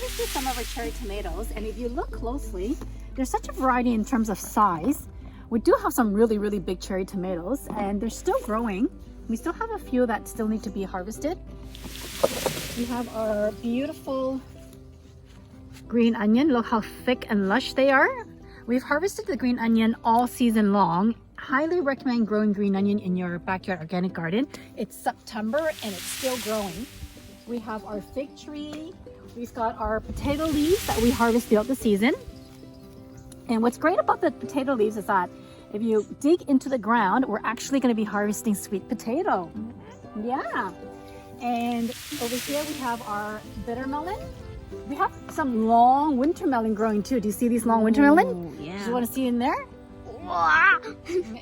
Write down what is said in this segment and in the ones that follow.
harvested some of our cherry tomatoes, and if you look closely, there's such a variety in terms of size. We do have some really, really big cherry tomatoes, and they're still growing. We still have a few that still need to be harvested. We have our beautiful green onion. Look how thick and lush they are. We've harvested the green onion all season long. Highly recommend growing green onion in your backyard organic garden. It's September and it's still growing. We have our fig tree. We've got our potato leaves that we harvest throughout the season. And what's great about the potato leaves is that if you dig into the ground, we're actually going to be harvesting sweet potato. Yeah. And over here we have our bitter melon. We have some long winter melon growing too. Do you see these long winter melon? Yeah. Do you want to see in there?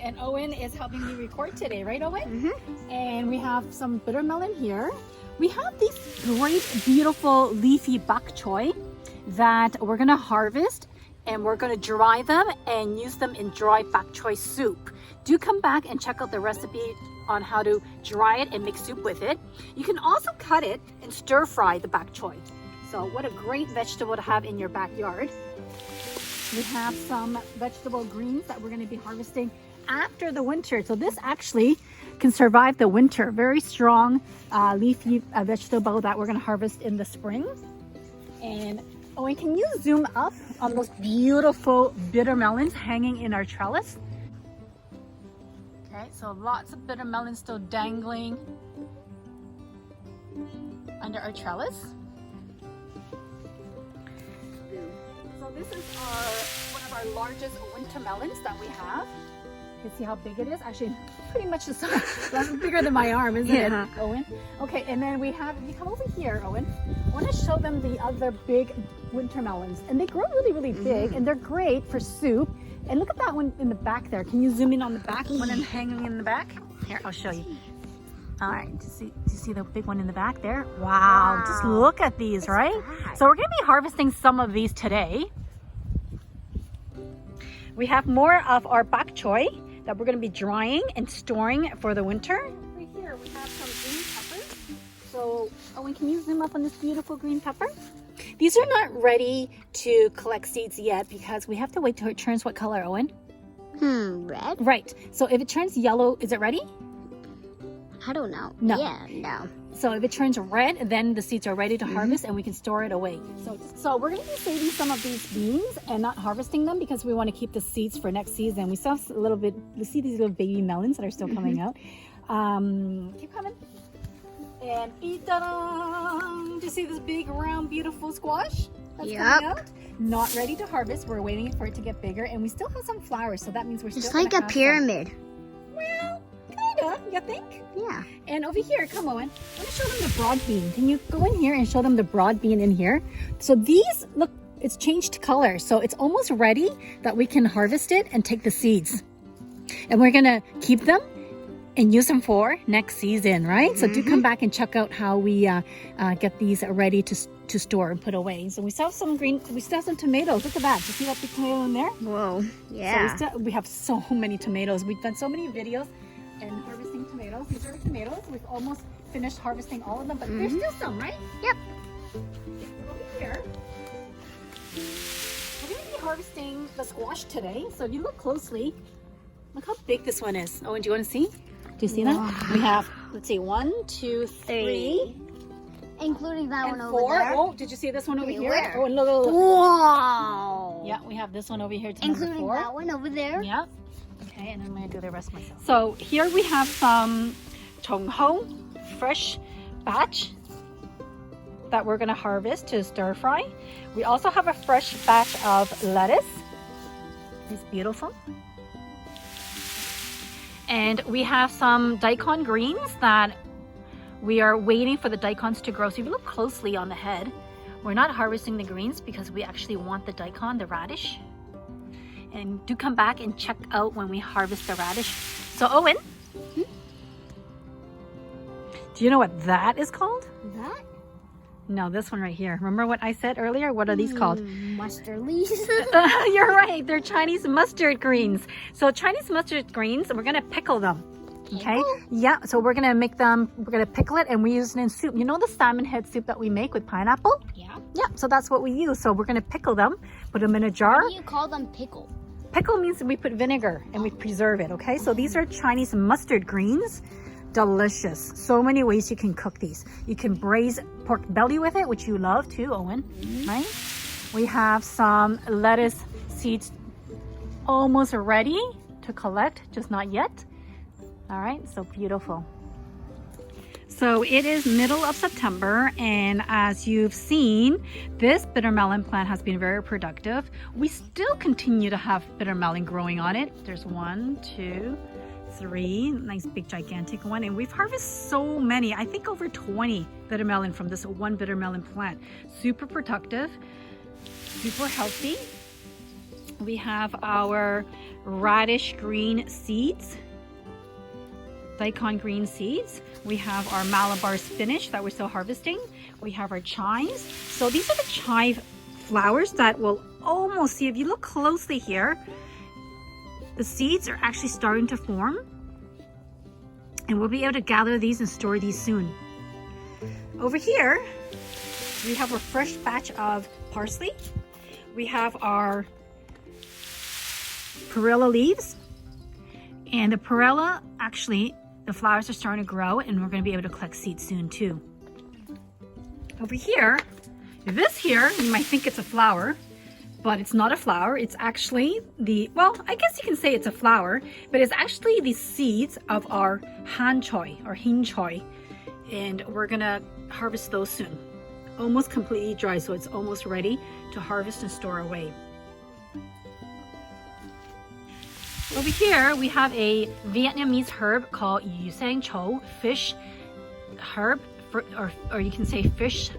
And Owen is helping me record today, right, Owen? And we have some bitter melon here. We have these great, beautiful leafy bok choy that we're gonna harvest, and we're gonna dry them and use them in dry bok choy soup. Do come back and check out the recipe on how to dry it and make soup with it. You can also cut it and stir fry the bok choy. So what a great vegetable to have in your backyard. We have some vegetable greens that we're going to be harvesting after the winter. So this actually can survive the winter. Very strong leafy vegetable that we're going to harvest in the spring. And Owen, can you zoom up on those beautiful bitter melons hanging in our trellis? Okay, so lots of bitter melons still dangling under our trellis. So this is one of our largest winter melons that we have. You can see how big it is. Actually, pretty much the size. That's bigger than my arm, isn't it, Owen? Okay, and then we have, you come over here, Owen. I want to show them the other big winter melons. And they grow really, really big, and they're great for soup. And look at that one in the back there. Can you zoom in on the back? One hanging in the back? Here, I'll show you. All right, do you see the big one in the back there? Wow, just look at these, right? So we're going to be harvesting some of these today. We have more of our bok choy that we're going to be drying and storing for the winter. Right here, we have some green peppers. So, Owen, can you zoom up on this beautiful green pepper? These are not ready to collect seeds yet because we have to wait till it turns what color, Owen? Red? Right. So if it turns yellow, is it ready? I don't know. No. Yeah, no. So if it turns red, then the seeds are ready to harvest and we can store it away. So we're going to be saving some of these beans and not harvesting them because we want to keep the seeds for next season. We still have a little bit, you see these little baby melons that are still coming out. Keep coming. And do you see this big, round, beautiful squash that's coming out? Not ready to harvest. We're waiting for it to get bigger, and we still have some flowers, so that means we're still It's like a pyramid. Well, kinda, you think? Yeah. And over here, come on. I want to show them the broad bean. Can you go in here and show them the broad bean in here? So these, look, it's changed color. So it's almost ready that we can harvest it and take the seeds. And we're going to keep them and use them for next season, right? So do come back and check out how we get these ready to store and put away. So we still have some we still have some tomatoes. Look at that. Do you see that big tomato in there? Whoa, yeah. So we have so many tomatoes. We've done so many videos and harvesting tomatoes. These are the tomatoes. We've almost finished harvesting all of them, but there's still some, right? Yep. Over here, we're going to be harvesting the squash today. So if you look closely, look how big this one is. Oh, and do you want to see? Do you see that? We have, let's see, 1, 2, 3. Including that one and over 4. there. Oh, did you see this one over here? Where? Oh, look. Wow. Yeah, we have this one over here. Including that one over there. Yeah. Okay, and I'm going to do the rest myself. So here we have some Tong fresh batch that we're going to harvest to stir fry. We also have a fresh batch of lettuce. It's beautiful. And we have some Daikon greens that we are waiting for the daikons to grow. So if you look closely on the head, we're not harvesting the greens because we actually want the daikon, the radish. And do come back and check out when we harvest the radish. So Owen, do you know what that is called? That? No, this one right here. Remember what I said earlier? What are these called? Mustard leaves. You're right. They're Chinese mustard greens. So Chinese mustard greens, we're going to pickle them. Okay. Yeah. So we're going to make them, we're going to pickle it and we use it in soup. You know the salmon head soup that we make with pineapple? Yeah. Yeah, so that's what we use. So we're gonna pickle them, put them in a jar. What do you call them pickle? Pickle means we put vinegar and we preserve it, okay? So these are Chinese mustard greens. Delicious. So many ways you can cook these. You can braise pork belly with it, which you love too, Owen, right? We have some lettuce seeds almost ready to collect, just not yet. All right, so beautiful. So it is middle of September, and as you've seen, this bitter melon plant has been very productive. We still continue to have bitter melon growing on it. There's 1, 2, 3, nice big gigantic one, and we've harvested so many, I think over 20 bitter melon from this one bitter melon plant. Super productive, super healthy. We have our radish green seeds, Daikon green seeds. We have our Malabar spinach that we're still harvesting. We have our chives. So these are the chive flowers that will almost see, if you look closely here, the seeds are actually starting to form. And we'll be able to gather these and store these soon. Over here, we have a fresh batch of parsley. We have our perilla leaves. And the perilla, actually, the flowers are starting to grow, and we're going to be able to collect seeds soon too. Over here, this here, you might think it's a flower, but it's not a flower. It's actually well, I guess you can say it's a flower, but it's actually the seeds of our CHOY or CHOY, and we're going to harvest those soon. Almost completely dry, so it's almost ready to harvest and store away. Over here, we have a Vietnamese herb called CHOY, fish herb, or you can say fish,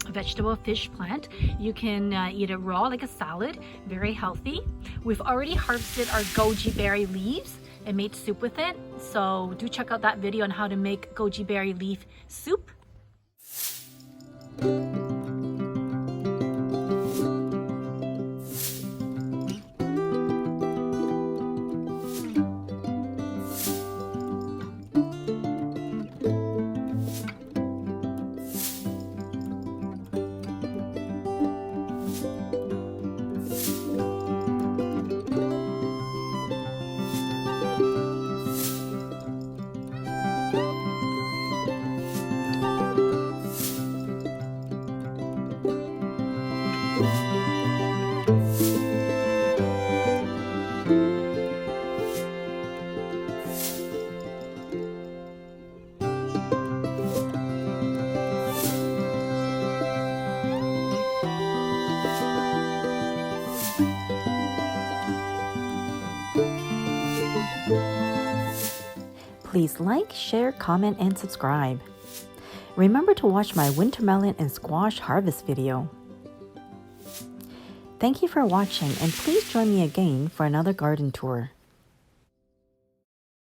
vegetable fish plant. You can eat it raw like a salad, very healthy. We've already harvested our goji berry leaves and made soup with it. So do check out that video on how to make goji berry leaf soup. Please like, share, comment, and subscribe. Remember to watch my winter melon and squash harvest video. Thank you for watching, and please join me again for another garden tour.